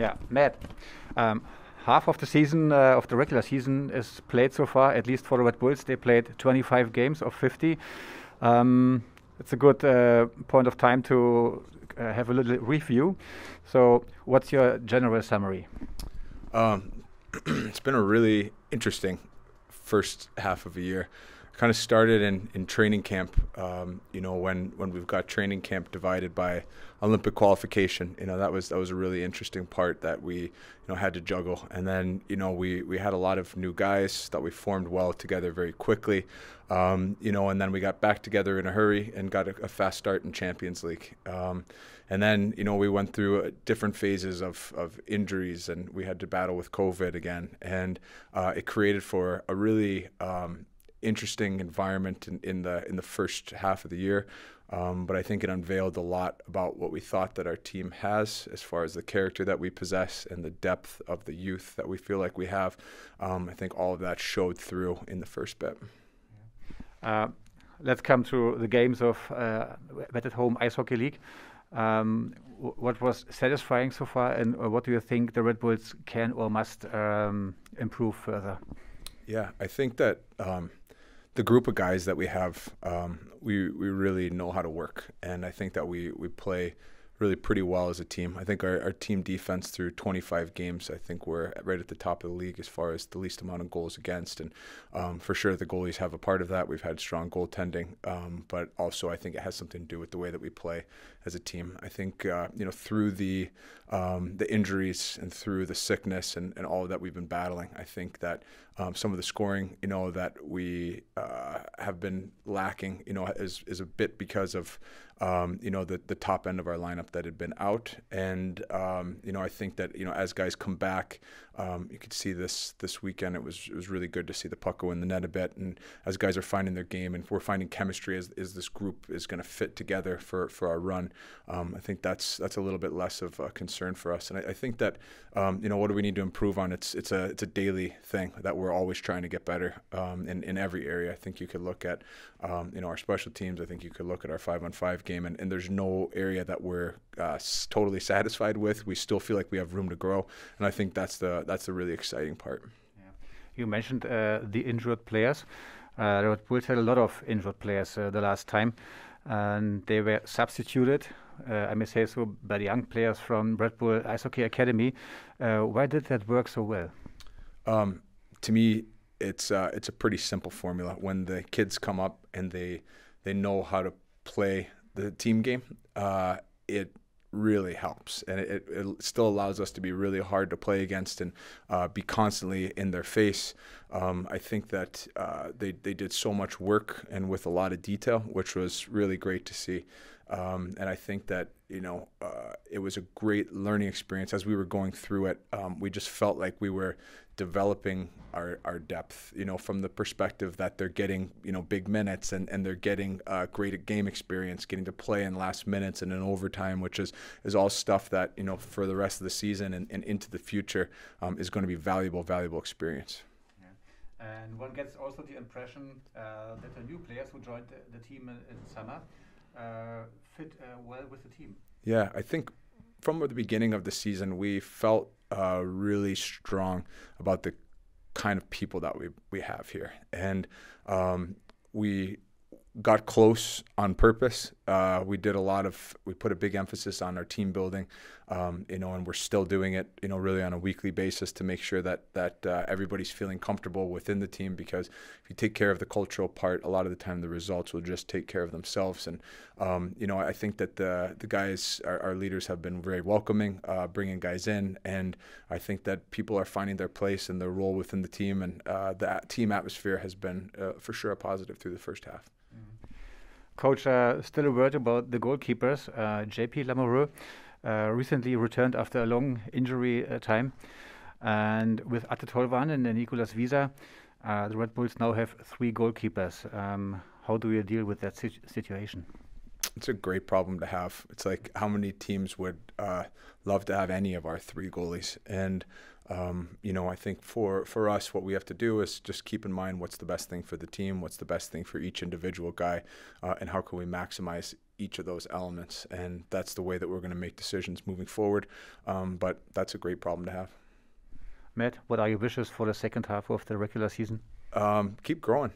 Yeah, Matt. Half of the season, of the regular season, is played so far. At least for the Red Bulls, they played 25 games of 50. It's a good point of time to have a little review. So, what's your general summary? It's been a really interesting first half of a year. Kind of started in training camp, when we've got training camp divided by Olympic qualification. That was a really interesting part that we had to juggle. And then we had a lot of new guys that we formed well together very quickly. And then we got back together in a hurry and got a fast start in Champions League. And then we went through different phases of injuries, and we had to battle with COVID again, and it created for a really interesting environment in the first half of the year, but I think it unveiled a lot about what we thought that our team has as far as the character that we possess and the depth of the youth that we feel like we have. I think all of that showed through in the first bit. Let's come to the games of Red at Home Ice Hockey League. What was satisfying so far, and what do you think the Red Bulls can or must improve further? Yeah, I think that the group of guys that we have, we really know how to work, and I think that we play really pretty well as a team. I think our team defense through 25 games, I think we're right at the top of the league as far as the least amount of goals against, and for sure the goalies have a part of that. We've had strong goaltending, but also I think it has something to do with the way that we play as a team. I think through the injuries and through the sickness and all that we've been battling, I think that some of the scoring that we have been lacking is a bit because of the top end of our lineup that had been out, and I think that as guys come back, you could see this weekend. It was really good to see the puck go in the net a bit, and as guys are finding their game and we're finding chemistry as this group is going to fit together for our run. I think that's a little bit less of a concern for us, and I think that what do we need to improve on? It's a daily thing that we're always trying to get better in every area. I think you could look at our special teams. I think you could look at our 5-on-5 game, and there's no area that we're totally satisfied with. We still feel like we have room to grow, and I think that's the really exciting part. Yeah. You mentioned the injured players. The Red Bulls had a lot of injured players the last time, and they were substituted, I may say so, by the young players from Red Bull Ice Hockey Academy. Why did that work so well? To me, it's a pretty simple formula. When the kids come up and they know how to play the team game, it really helps, and it still allows us to be really hard to play against and be constantly in their face. I think that they did so much work and with a lot of detail, which was really great to see. And I think that it was a great learning experience as we were going through it. We just felt like we were developing our depth, from the perspective that they're getting, big minutes and they're getting great game experience, getting to play in last minutes and in overtime, which is all stuff that, for the rest of the season and into the future is going to be valuable experience. Yeah. And one gets also the impression that the new players who joined the team in summer fit well with the team. Yeah, I think from the beginning of the season, we felt really strong about the kind of people that we have here, and we got close on purpose. We put a big emphasis on our team building, and we're still doing it, really on a weekly basis to make sure that everybody's feeling comfortable within the team, because if you take care of the cultural part, a lot of the time the results will just take care of themselves. And, I think that the guys, our leaders have been very welcoming, bringing guys in, and I think that people are finding their place and their role within the team, and the team atmosphere has been for sure a positive through the first half. Coach, still a word about the goalkeepers. JP Lamoureux recently returned after a long injury time. And with Atte Tolvanen and Nicolas Wieser, the Red Bulls now have 3 goalkeepers. How do you deal with that situation? It's a great problem to have. It's like, how many teams would love to have any of our 3 goalies? And I think for us, what we have to do is just keep in mind what's the best thing for the team, what's the best thing for each individual guy, and how can we maximize each of those elements. And that's the way that we're going to make decisions moving forward. But that's a great problem to have. Matt, what are your wishes for the second half of the regular season? Keep growing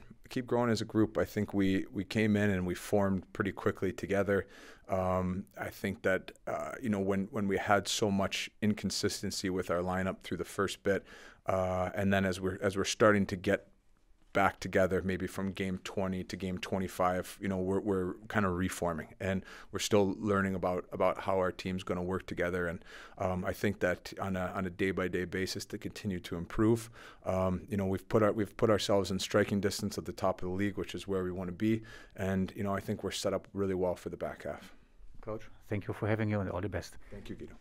as a group. I think we came in and we formed pretty quickly together. I think that when we had so much inconsistency with our lineup through the first bit, and then as we're starting to get back together, maybe from game 20 to game 25, we're kind of reforming, and we're still learning about how our team's going to work together. And I think that on a day-by-day basis to continue to improve. We've put ourselves in striking distance at the top of the league, which is where we want to be. And I think we're set up really well for the back half. Coach, thank you for having you, and all the best. Thank you, Guido.